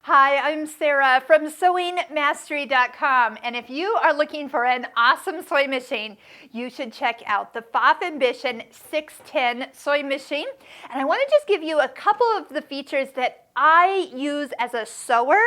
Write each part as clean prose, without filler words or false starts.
Hi, I'm Sara from sewingmastery.com, and if you are looking for an awesome sewing machine, you should check out the Pfaff Ambition 610 sewing machine. And I want to just give you a couple of the features that I use as a sewer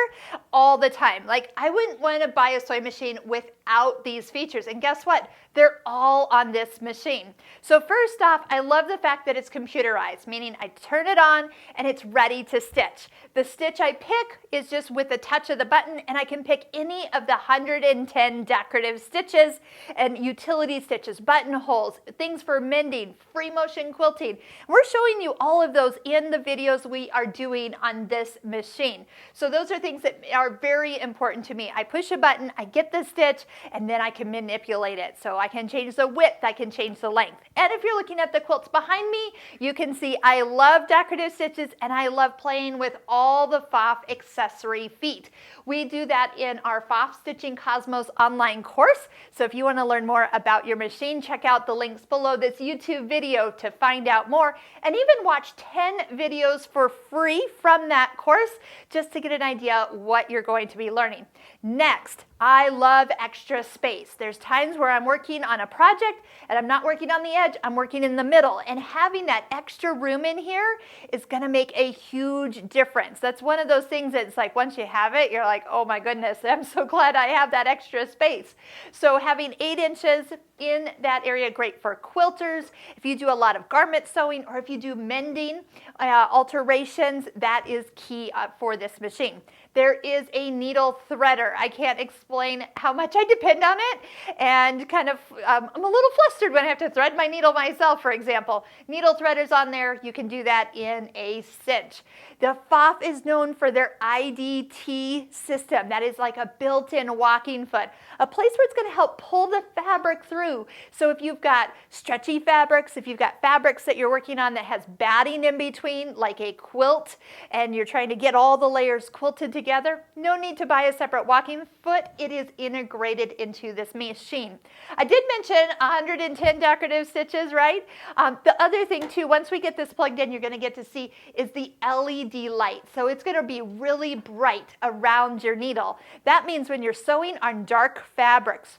all the time. Like, I wouldn't want to buy a sewing machine without these features. And guess what? They're all on this machine. So first off, I love the fact that it's computerized, meaning I turn it on and it's ready to stitch. The stitch I pick is just with the touch of the button, and I can pick any of the 110 decorative stitches and utility stitches, buttonholes, things for mending, free motion quilting. We're showing you all of those in the videos we are doing on this machine. So those are things that are very important to me. I push a button, I get the stitch, and then I can manipulate it. So I can change the width, I can change the length. And if you're looking at the quilts behind me, you can see I love decorative stitches and I love playing with all the Pfaff accessory feet. We do that in our Pfaff Stitching Cosmos online course. So if you want to learn more about your machine, check out the links below this YouTube video to find out more, and even watch 10 videos for free from that course just to get an idea what you're going to be learning. Next, I love extra space. There's times where I'm working on a project and I'm not working on the edge, I'm working in the middle, and having that extra room in here is going to make a huge difference. That's one of those things that's like, once you have it, you're like, oh my goodness, I'm so glad I have that extra space. So having 8 inches in that area, great for quilters. If you do a lot of garment sewing, or if you do mending alterations, that is key for this machine. There is a needle threader. I can't explain how much I depend on it, and kind of I'm a little flustered when I have to thread my needle myself, for example. Needle threaders on there, you can do that in a cinch. The Pfaff is known for their IDT system. That is like a built-in walking foot, a place where it's going to help pull the fabric through. So if you've got stretchy fabrics, if you've got fabrics that you're working on that has batting in between, like a quilt, and you're trying to get all the layers quilted together, no need to buy a separate walking foot. It is integrated into this machine. I did mention 110 decorative stitches, right? The other thing too, once we get this plugged in, you're going to get to see is the LED light. So it's going to be really bright around your needle. That means when you're sewing on dark fabrics,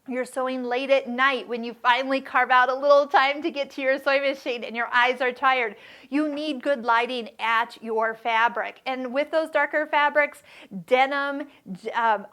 you're sewing late at night, when you finally carve out a little time to get to your sewing machine and your eyes are tired, you need good lighting at your fabric. And with those darker fabrics, denim,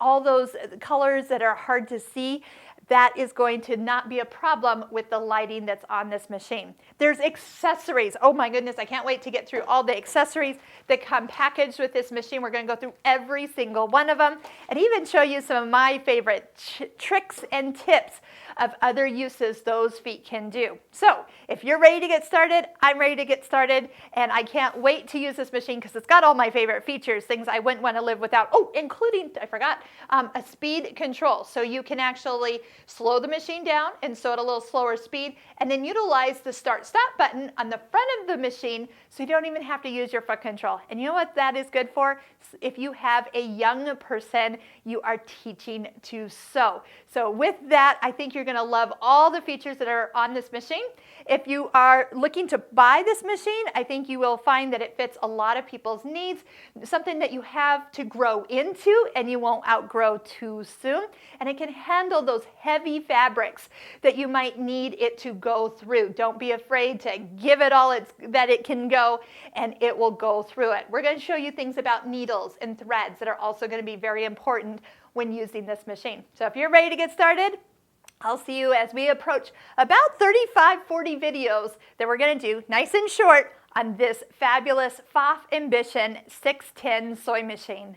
all those colors that are hard to see, that is going to not be a problem with the lighting that's on this machine. There's accessories. Oh my goodness, I can't wait to get through all the accessories that come packaged with this machine. We're going to go through every single one of them and even show you some of my favorite tricks and tips of other uses those feet can do. So if you're ready to get started, I'm ready to get started, and I can't wait to use this machine because it's got all my favorite features, things I wouldn't want to live without. Oh, including, I forgot, a speed control. So you can actually slow the machine down and sew at a little slower speed, and then utilize the start-stop button on the front of the machine so you don't even have to use your foot control. And you know what that is good for? If you have a young person you are teaching to sew. So with that, I think you're going to love all the features that are on this machine. If you are looking to buy this machine, I think you will find that it fits a lot of people's needs, something that you have to grow into and you won't outgrow too soon. And it can handle those heavy fabrics that you might need it to go through. Don't be afraid to give it all that it can go, and it will go through it. We're going to show you things about needles and threads that are also going to be very important when using this machine. So if you're ready to get started, I'll see you as we approach about 35-40 videos that we're going to do, nice and short, on this fabulous Pfaff Ambition 610 sewing machine.